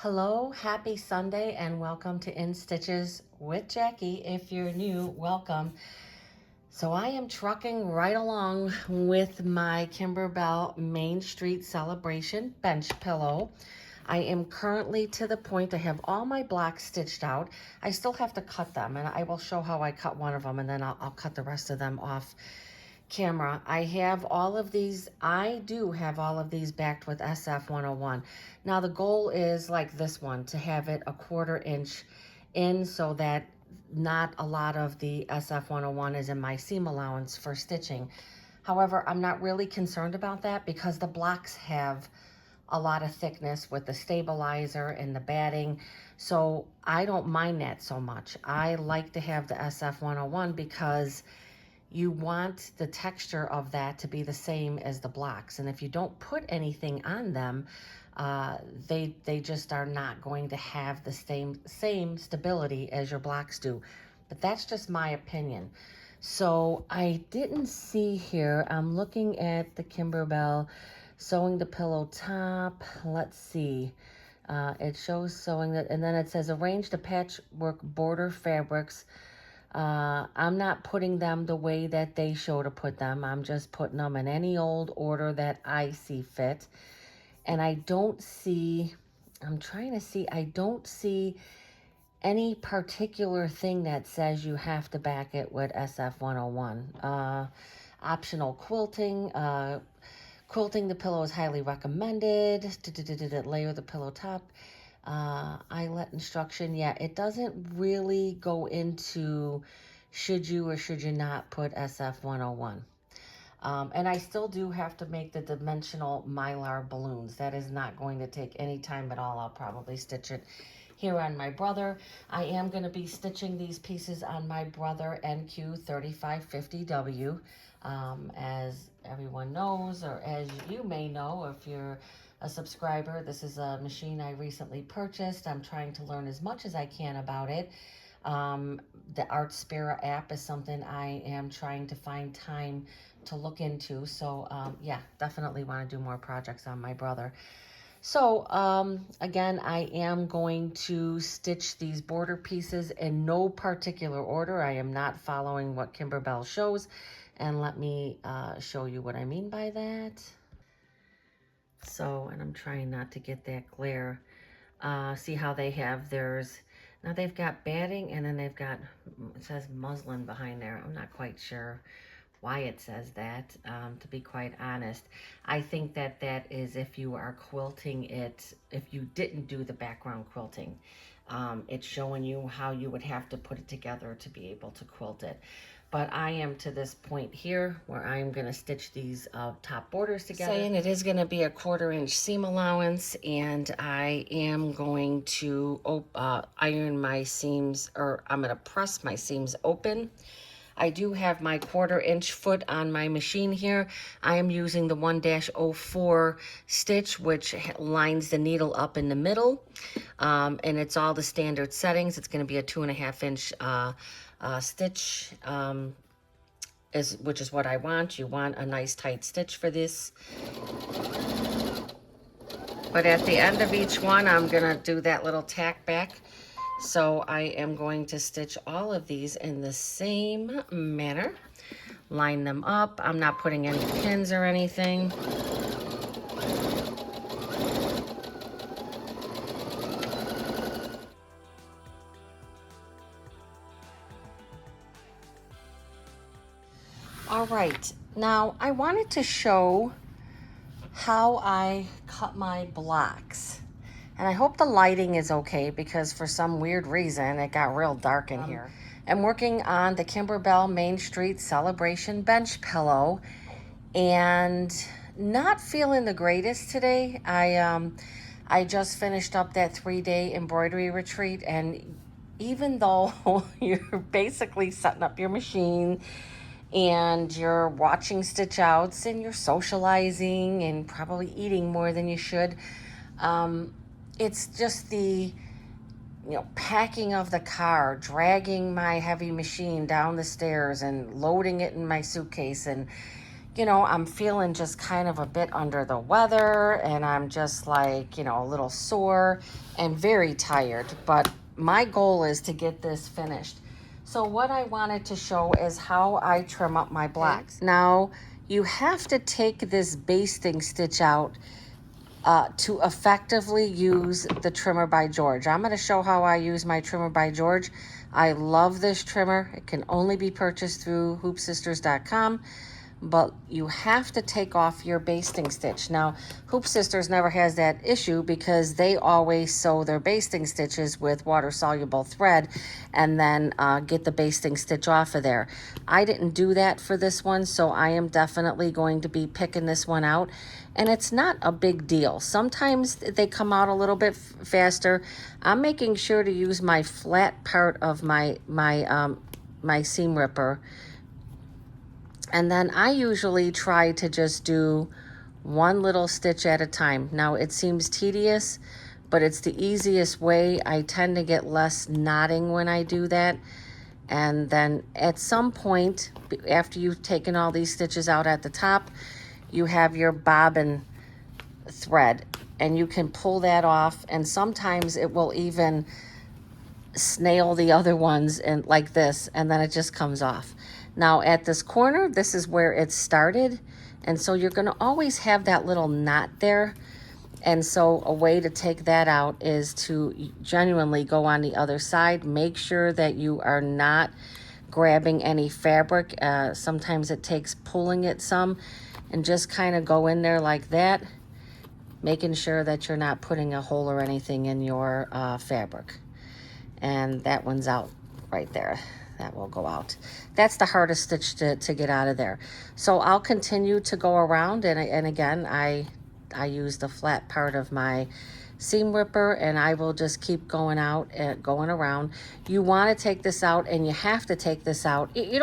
Hello, happy Sunday, and welcome to In Stitches with Jackie. If you're new, welcome. So I am trucking right along with my Kimberbell Main Street Celebration bench pillow. I am currently to the point I have all my blocks stitched out. I still have to cut them, and I will show how I cut one of them, and then I'll cut the rest of them off camera. I have all of these, I do have all of these backed with SF 101. Now the goal is like this one, to have it a 1/4 inch in so that not a lot of the SF 101 is in my seam allowance for stitching. However, I'm not really concerned about that because the blocks have a lot of thickness with the stabilizer and the batting. So I don't mind that so much. I like to have the SF 101 because you want the texture of that to be the same as the blocks. And if you don't put anything on them, they just are not going to have the same stability as your blocks do. But that's just my opinion. So I didn't see here, I'm looking at the Kimberbell sewing the pillow top. Let's see. It shows sewing that, and then it says arrange the patchwork border fabrics. I'm not putting them the way that they show to put them. I'm just putting them in any old order that I see fit. And I don't see, I'm trying to see, I don't see any particular thing that says you have to back it with SF 101. Optional quilting. Quilting the pillow is highly recommended. Layer the pillow top. Eyelet instruction, yeah, it doesn't really go into should you or should you not put SF 101. And I still do have to make the dimensional mylar balloons. That is not going to take any time at all. I'll probably stitch it here on my brother. I am going to be stitching these pieces on my brother NQ3550W. As everyone knows, or as you may know if you're a subscriber, this is a machine I recently purchased. I'm trying to learn as much as I can about it. The Artspira app is something I am trying to find time to look into. So yeah, definitely want to do more projects on my brother. So again, I am going to stitch these border pieces in no particular order. I am not following what Kimberbell shows. And let me show you what I mean by that. So, and I'm trying not to get that glare. See how they have theirs. Now they've got batting and then they've got, it says muslin behind there. I'm not quite sure why it says that, to be quite honest. I think that that is if you are quilting it, if you didn't do the background quilting. It's showing you how you would have to put it together to be able to quilt it. But I am to this point here where I'm going to stitch these top borders together. Saying it is going to be a 1/4 inch seam allowance, and I am going to iron my seams, or I'm going to press my seams open. I do have my 1/4 inch foot on my machine here. I am using the 1-04 stitch, which lines the needle up in the middle. And it's all the standard settings. It's going to be a 2.5 inch stitch, which is what I want. You want a nice tight stitch for this. But at the end of each one, I'm going to do that little tack back. So I am going to stitch all of these in the same manner. Line them up. I'm not putting any pins or anything. All right, now I wanted to show how I cut my blocks. And I hope the lighting is okay because for some weird reason it got real dark in here. I'm working on the Kimberbell Main Street Celebration bench pillow and not feeling the greatest today. I just finished up that 3-day embroidery retreat, and even though you're basically setting up your machine and you're watching stitch outs and you're socializing and probably eating more than you should, it's just the packing of the car, dragging my heavy machine down the stairs and loading it in my suitcase, and you know, I'm feeling just kind of a bit under the weather, and I'm just like, you know, a little sore and very tired. But my goal is to get this finished. So what I wanted to show is how I trim up my blocks. Now, you have to take this basting stitch out to effectively use the trimmer by George. I'm going to show how I use my trimmer by George. I love this trimmer. It can only be purchased through hoopsisters.com. But you have to take off your basting stitch. Now, Hoop Sisters never has that issue because they always sew their basting stitches with water-soluble thread and then get the basting stitch off of there. I didn't do that for this one, so I am definitely going to be picking this one out. And it's not a big deal. Sometimes they come out a little bit faster. I'm making sure to use my flat part of my seam ripper. And then I usually try to just do one little stitch at a time. Now, it seems tedious, but it's the easiest way. I tend to get less knotting when I do that. And then at some point, after you've taken all these stitches out at the top, you have your bobbin thread, and you can pull that off. And sometimes it will even snail the other ones and like this, and then it just comes off. Now at this corner, this is where it started, and so you're going to always have that little knot there. And so a way to take that out is to genuinely go on the other side. Make sure that you are not grabbing any fabric. Sometimes it takes pulling it some, and just kind of go in there like that, making sure that you're not putting a hole or anything in your fabric. And that one's out right there. That will go out. That's the hardest stitch to get out of there. So I'll continue to go around, and again, I use the flat part of my seam ripper, and I will just keep going out and going around. You want to take this out, and you have to take this out. You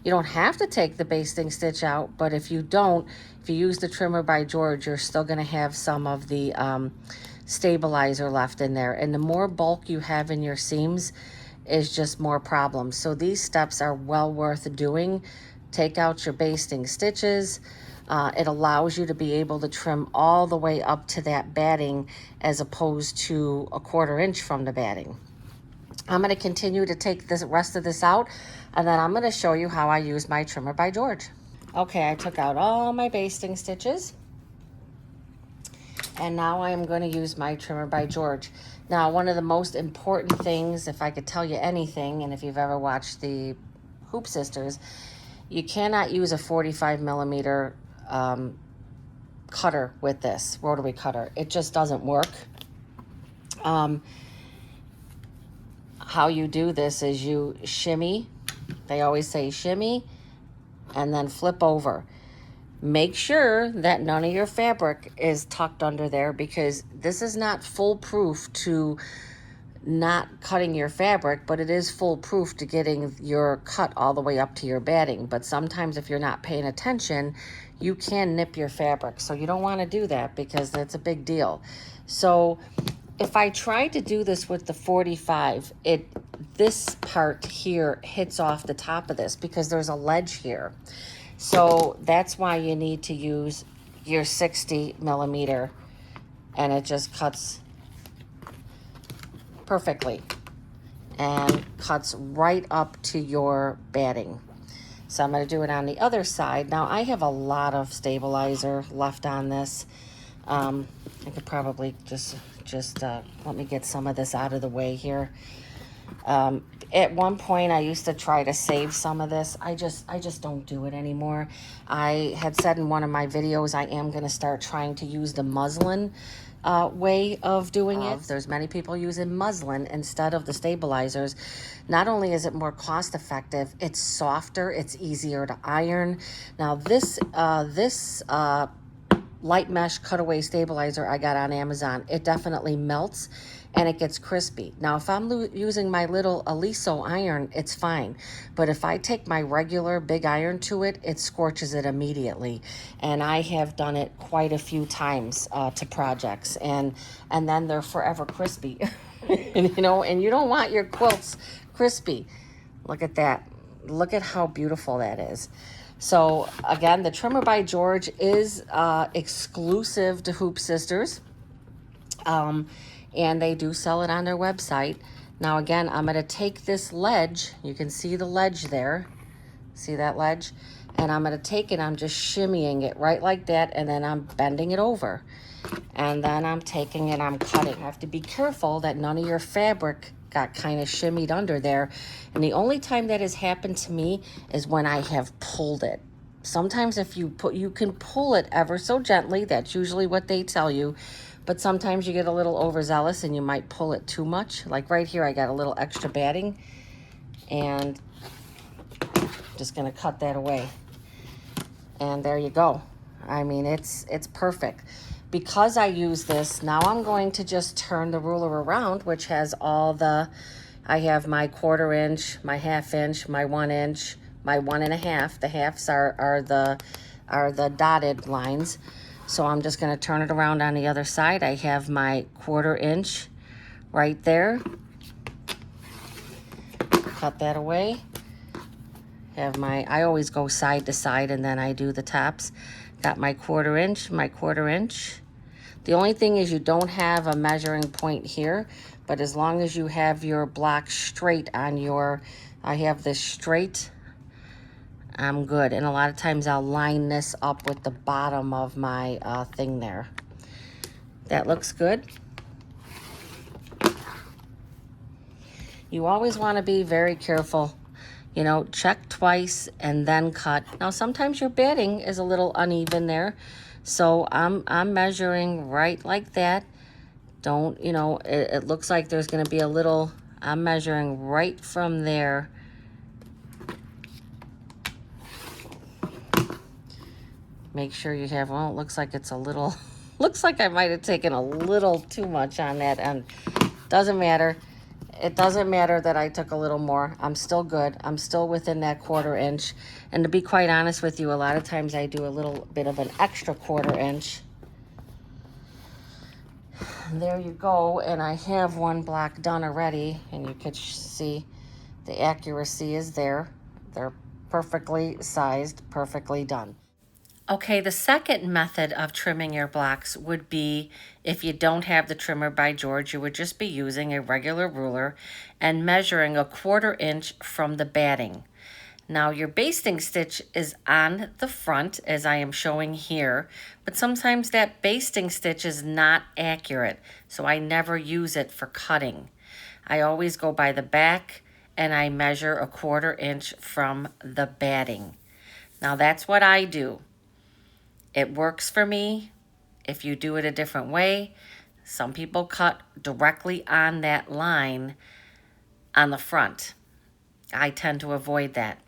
don't have to take the basting stitch out, but if you don't, if you use the trimmer by George, you're still going to have some of the stabilizer left in there, and the more bulk you have in your seams is just more problems. So these steps are well worth doing. Take out your basting stitches. It allows you to be able to trim all the way up to that batting as opposed to a 1/4 inch from the batting. I'm going to continue to take the rest of this out, and then I'm going to show you how I use my trimmer by George. Okay, I took out all my basting stitches, and now I am going to use my trimmer by George. Now, one of the most important things, if I could tell you anything, and if you've ever watched the Hoop Sisters, you cannot use a 45 millimeter cutter with this rotary cutter. It just doesn't work. How you do this is you shimmy. They always say shimmy and then flip over. Make sure that none of your fabric is tucked under there, because this is not foolproof to not cutting your fabric, but it is foolproof to getting your cut all the way up to your batting. But sometimes if you're not paying attention, you can nip your fabric. So you don't want to do that, because that's a big deal. So if I try to do this with the 45, this part here hits off the top of this because there's a ledge here. So that's why you need to use your 60 millimeter, and it just cuts perfectly and cuts right up to your batting. So I'm going to do it on the other side. Now I have a lot of stabilizer left on this. I could probably just let me get some of this out of the way here. At one point I used to try to save some of this. I just don't do it anymore. I had said in one of my videos I am going to start trying to use the muslin way of doing it. There's many people using muslin instead of the stabilizers. Not only is it more cost effective, it's softer, it's easier to iron. Now this light mesh cutaway stabilizer I got on Amazon, it definitely melts and it gets crispy. Now, if I'm using my little Aliso iron, it's fine. But if I take my regular big iron to it, it scorches it immediately. And I have done it quite a few times to projects. And then they're forever crispy. And, and you don't want your quilts crispy. Look at that. Look at how beautiful that is. So again, the trimmer by George is exclusive to Hoop Sisters. And they do sell it on their website. Now again, I'm going to take this ledge. You can see the ledge there. See that ledge? And I'm going to take it, I'm just shimmying it right like that, and then I'm bending it over. And then I'm taking it, I'm cutting. I have to be careful that none of your fabric got kind of shimmied under there. And the only time that has happened to me is when I have pulled it. Sometimes if you can pull it ever so gently. That's usually what they tell you. But sometimes you get a little overzealous and you might pull it too much. Like right here, I got a little extra batting. And just gonna cut that away. And there you go. I mean, it's perfect. Because I use this, now I'm going to just turn the ruler around, which has all the, I have my 1/4 inch, my 1/2 inch, my 1 inch, my 1 1/2. The halves are the dotted lines. So I'm just gonna turn it around on the other side. I have my 1/4 inch right there. Cut that away. Have my, I always go side to side and then I do the tops. Got my 1/4 inch, my 1/4 inch. The only thing is you don't have a measuring point here, but as long as you have your block straight on your, I have this straight, I'm good. And a lot of times I'll line this up with the bottom of my thing there. That looks good. You always want to be very careful. You know, check twice and then cut. Now, sometimes your batting is a little uneven there. So I'm measuring right like that. Don't, you know, it looks like there's going to be a little, I'm measuring right from there. Make sure you have, well, it looks like it's a little, looks like I might have taken a little too much on that end. Doesn't matter. It doesn't matter that I took a little more. I'm still good. I'm still within that 1/4 inch. And to be quite honest with you, a lot of times I do a little bit of an extra 1/4 inch. And there you go. And I have one block done already. And you could see the accuracy is there. They're perfectly sized, perfectly done. Okay, the second method of trimming your blocks would be, if you don't have the trimmer by George, you would just be using a regular ruler and measuring a 1/4 inch from the batting. Now your basting stitch is on the front, as I am showing here, but sometimes that basting stitch is not accurate, so I never use it for cutting. I always go by the back and I measure a 1/4 inch from the batting. Now that's what I do. It works for me. If you do it a different way, some people cut directly on that line on the front. I tend to avoid that.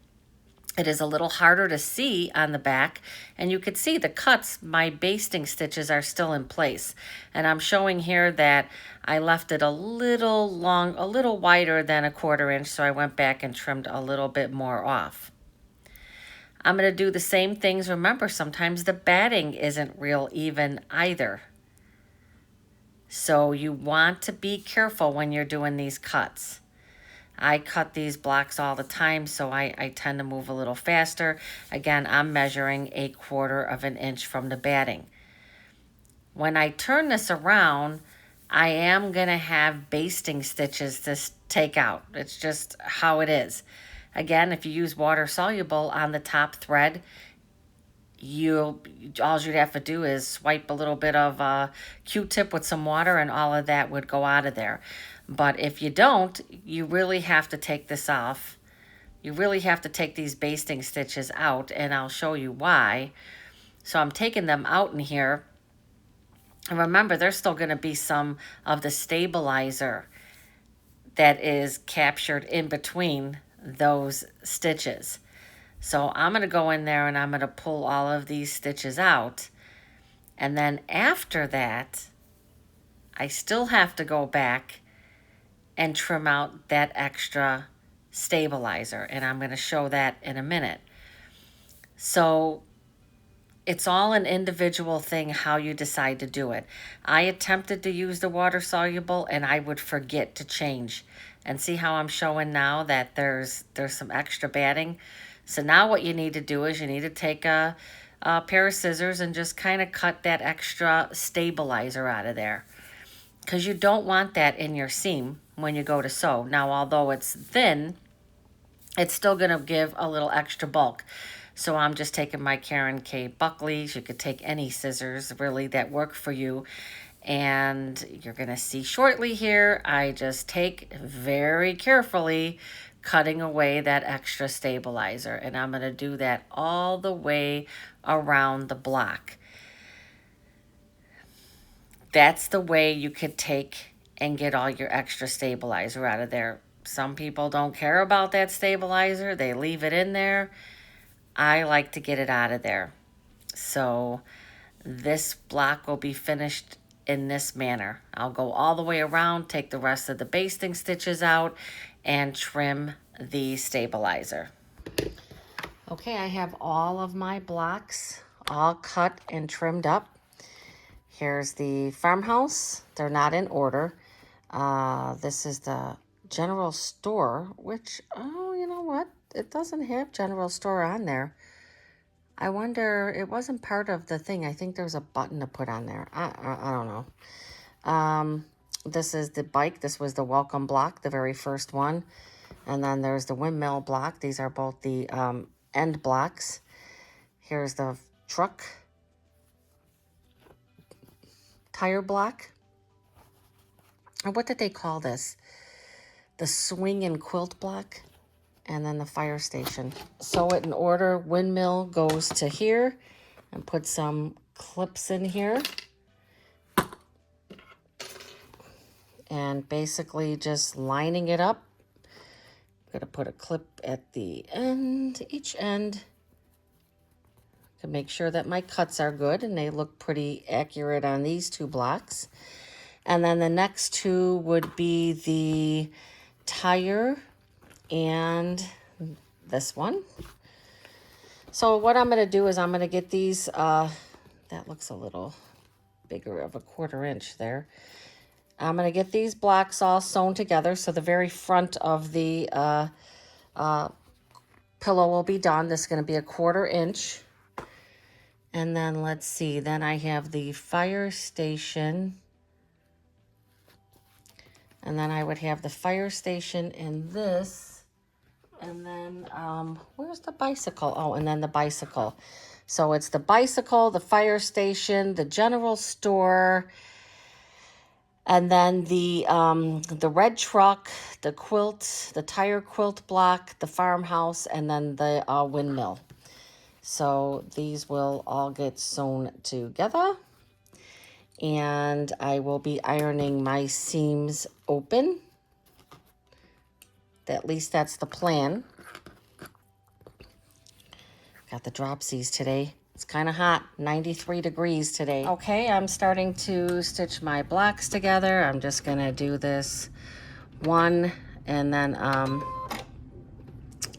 It is a little harder to see on the back, and you could see the cuts, my basting stitches are still in place. And I'm showing here that I left it a little long, a little wider than a 1/4 inch, so I went back and trimmed a little bit more off. I'm going to do the same things. Remember, sometimes the batting isn't real even either. So you want to be careful when you're doing these cuts. I cut these blocks all the time, so I tend to move a little faster. Again, I'm measuring a 1/4 inch from the batting. When I turn this around, I am going to have basting stitches to take out. It's just how it is. Again, if you use water soluble on the top thread, all you'd have to do is swipe a little bit of Q-tip with some water and all of that would go out of there. But if you don't, you really have to take this off. You really have to take these basting stitches out, and I'll show you why. So I'm taking them out in here. And remember, there's still going to be some of the stabilizer that is captured in between those stitches. So I'm going to go in there and I'm going to pull all of these stitches out. And then after that, I still have to go back and trim out that extra stabilizer. And I'm going to show that in a minute. So it's all an individual thing how you decide to do it. I attempted to use the water soluble and I would forget to change. And see how I'm showing now that there's some extra batting? So now what you need to do is you need to take a pair of scissors and just kind of cut that extra stabilizer out of there, because you don't want that in your seam when you go to sew. Now, although it's thin, it's still going to give a little extra bulk. So I'm just taking my Karen K Buckley's. You could take any scissors really that work for you. And you're going to see shortly here, I just take very carefully cutting away that extra stabilizer. And I'm going to do that all the way around the block. That's the way you could take and get all your extra stabilizer out of there. Some people don't care about that stabilizer. They leave it in there. I like to get it out of there. So this block will be finished in this manner. I'll go all the way around, take the rest of the basting stitches out, and trim the stabilizer. Okay, I have all of my blocks all cut and trimmed up. Here's the farmhouse. They're not in order. This is the general store, which, oh, you know what? It doesn't have general store on there. I wonder, it wasn't part of the thing. I think there's a button to put on there. I don't know. This is the bike. This was the welcome block, the very first one. And then there's the windmill block. These are both the end blocks. Here's the truck tire block. Or what did they call this? The swing and quilt block. And then the fire station. Sew it in order. Windmill goes to here. And put some clips in here. And basically just lining it up. I'm going to put a clip at the end, each end. To make sure that my cuts are good and they look pretty accurate on these two blocks. And then the next two would be the tire and this one. So what I'm going to do is I'm going to get these, that looks a little bigger of a 1/4 inch there. I'm going to get these blocks all sewn together. So the very front of the pillow will be done. This is going to be a 1/4 inch. And then let's see, then I have the fire station. And then I would have the fire station in this. And then, where's the bicycle? Oh, and then the bicycle. So it's the bicycle, the fire station, the general store, and then the red truck, the quilt, the tire quilt block, the farmhouse, and then the windmill. So these will all get sewn together. And I will be ironing my seams open. At least that's the plan. Got the dropsies today. It's kind of hot, 93 degrees today. Okay, I'm starting to stitch my blocks together. I'm just gonna do this one, and then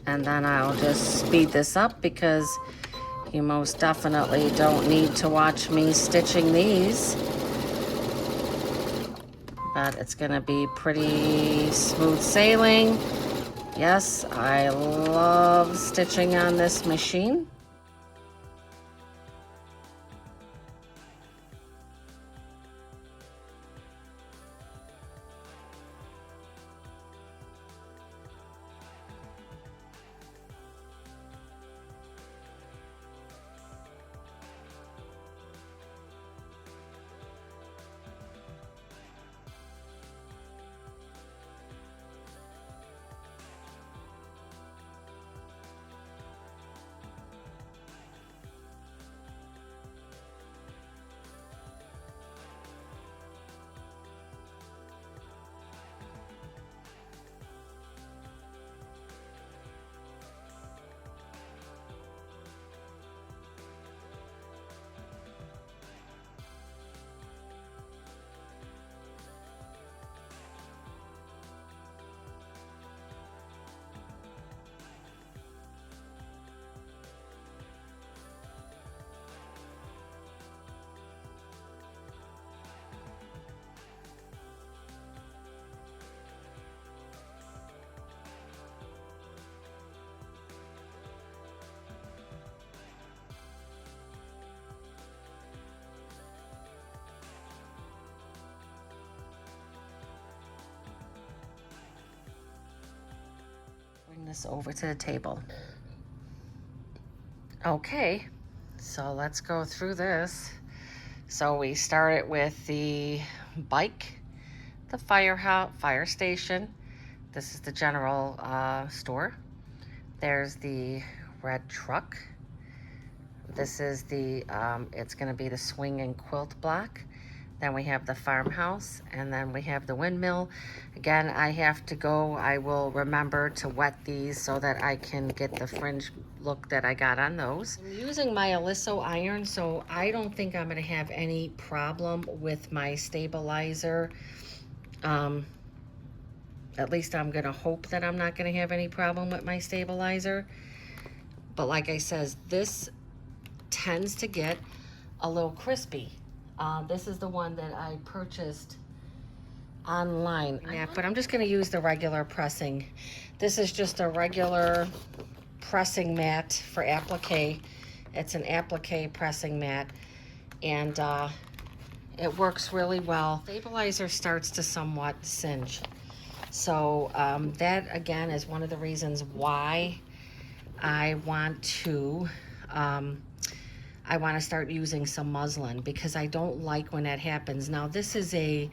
I'll just speed this up because you most definitely don't need to watch me stitching these. But it's gonna be pretty smooth sailing. Yes, I love stitching on this machine. this over to the table. Okay, so let's go through this. So we started with the bike, the fire station. This is the general store. There's the red truck. This is the, it's gonna be the swing and quilt block. Then we have the farmhouse, and then we have the windmill. Again, I have to go, I will remember to wet these so that I can get the fringe look that I got on those. I'm using my Aliso iron, so I don't think I'm gonna have any problem with my stabilizer. At least I'm gonna hope that I'm not gonna have any problem with my stabilizer. But like I says, this tends to get a little crispy. This is the one that I purchased online. But I'm just gonna use the regular pressing. This is just a regular pressing mat for applique. It's an applique pressing mat, and it works really well. Stabilizer starts to somewhat singe. So that again is one of the reasons why I want to start using some muslin, because I don't like when that happens. Now this is a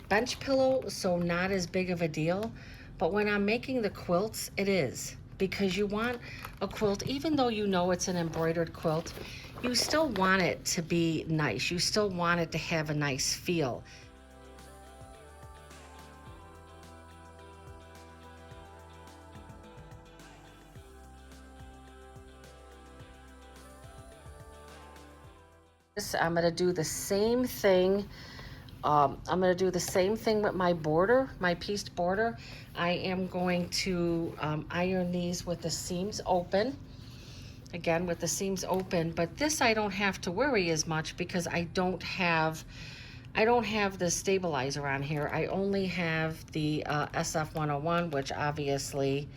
bench pillow, so not as big of a deal, but when I'm making the quilts, it is, because you want a quilt, even though you know it's an embroidered quilt, you still want it to be nice. You still want it to have a nice feel. I'm going to do the same thing. I'm going to do the same thing with my border, my pieced border. I am going to iron these with the seams open. Again, with the seams open, but this I don't have to worry as much because I don't have the stabilizer on here. I only have the SF101, which obviously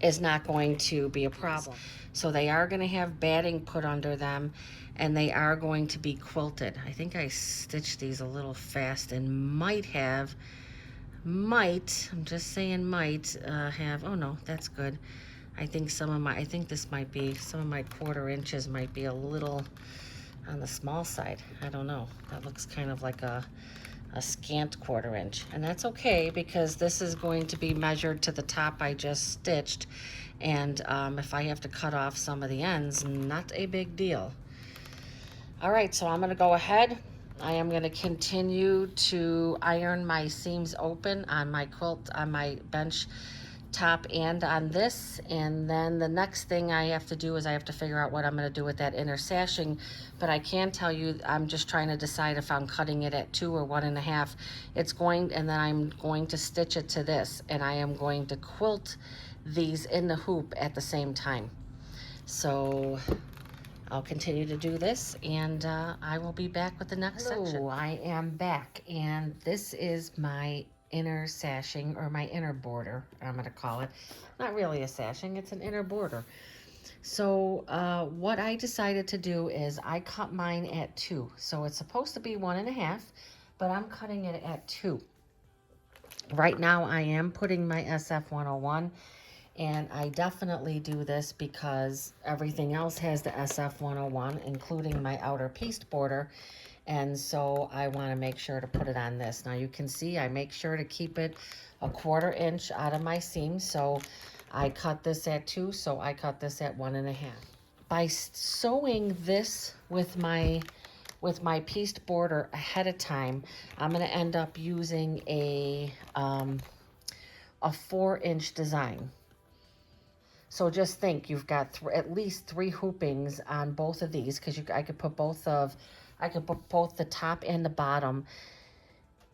is not going to be a problem. So they are going to have batting put under them, and they are going to be quilted. I think I stitched these a little fast and I'm just saying might have, oh no, that's good. I think some of my 1/4 inches might be a little on the small side. I don't know. That looks kind of like a scant 1/4 inch, and that's okay because this is going to be measured to the top I just stitched, and if I have to cut off some of the ends, not a big deal. All right, so I'm going to go ahead. I am going to continue to iron my seams open on my quilt, on my bench top, and on this. And then the next thing I have to do is I have to figure out what I'm going to do with that inner sashing. But I can tell you, I'm just trying to decide if I'm cutting it at 2 or 1.5. And then I'm going to stitch it to this, and I am going to quilt these in the hoop at the same time. So I'll continue to do this, and I will be back with the next section. I am back, and this is my inner sashing, or my inner border, I'm going to call it. Not really a sashing, it's an inner border. So what I decided to do is I cut mine at 2. So it's supposed to be 1.5, but I'm cutting it at 2. Right now I am putting my SF101, and I definitely do this because everything else has the SF101, including my outer pieced border. And so I want to make sure to put it on this. Now you can see I make sure to keep it 1/4 inch out of my seam. So I cut this at 2, so I cut this at 1.5. By sewing this with my pieced border ahead of time, I'm going to end up using a 4-inch design. So just think, you've got at least 3 hoopings on both of these, because I could put both the top and the bottom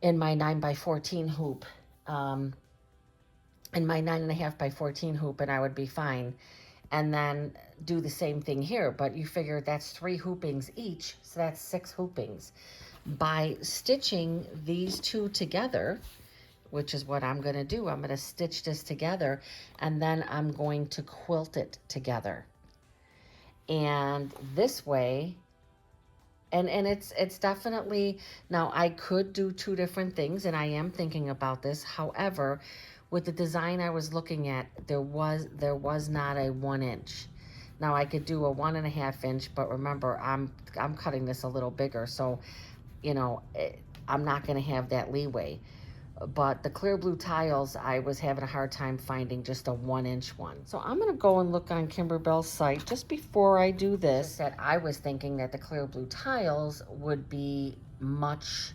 in my 9x14 hoop, in my 9.5x14 hoop, and I would be fine. And then do the same thing here, but you figure that's 3 hoopings each, so that's 6 hoopings. By stitching these 2 together, which is what I'm going to do, I'm going to stitch this together, and then I'm going to quilt it together. And this way, and it's definitely, now I could do 2 different things, and I am thinking about this. However, with the design I was looking at, there was not a 1 inch. Now I could do a 1.5 inch, but remember, I'm cutting this a little bigger, so you know, I'm not going to have that leeway. But the clear blue tiles, I was having a hard time finding just a 1 inch one. So I'm going to go and look on Kimberbell's site just before I do this. Just that I was thinking that the clear blue tiles would be much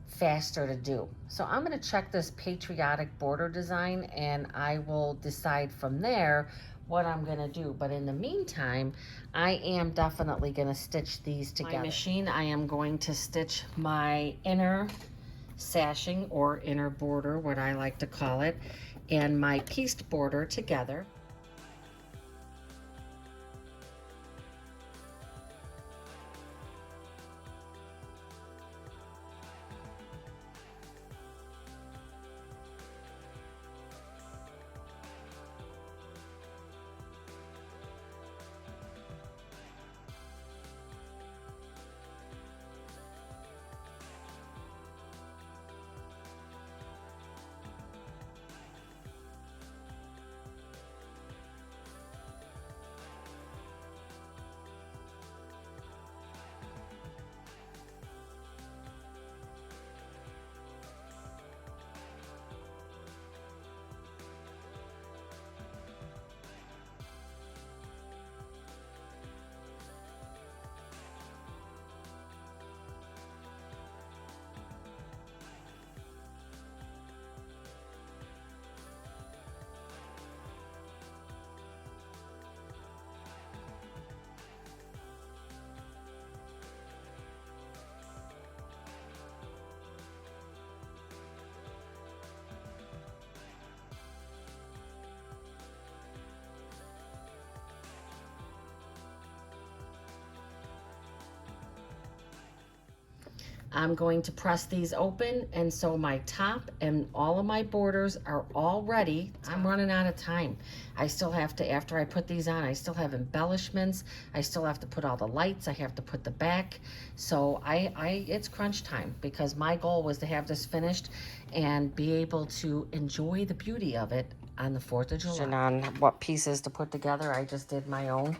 faster to do. So I'm going to check this patriotic border design, and I will decide from there what I'm going to do. But in the meantime, I am definitely going to stitch these together. My machine, I am going to stitch my inner sashing, or inner border, what I like to call it, and my pieced border together. I'm going to press these open, and so my top and all of my borders are all ready. I'm running out of time. I still have to, after I put these on, I still have embellishments. I still have to put all the lights. I have to put the back. So it's crunch time, because my goal was to have this finished and be able to enjoy the beauty of it on the 4th of July. And on what pieces to put together, I just did my own.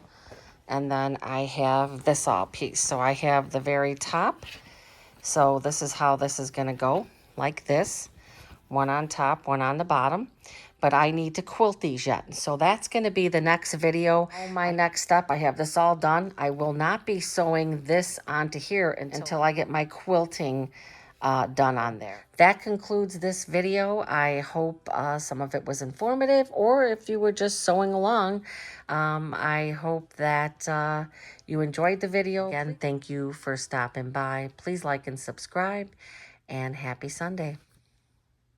And then I have this all piece. So I have the very top. So this is how this is going to go, like this. One on top, one on the bottom. But I need to quilt these yet. So that's going to be the next video. My next step, I have this all done. I will not be sewing this onto here until I get my quilting done on there. That concludes this video. I hope some of it was informative, or if you were just sewing along, I hope that you enjoyed the video. Again, thank you for stopping by. Please like and subscribe, and happy Sunday.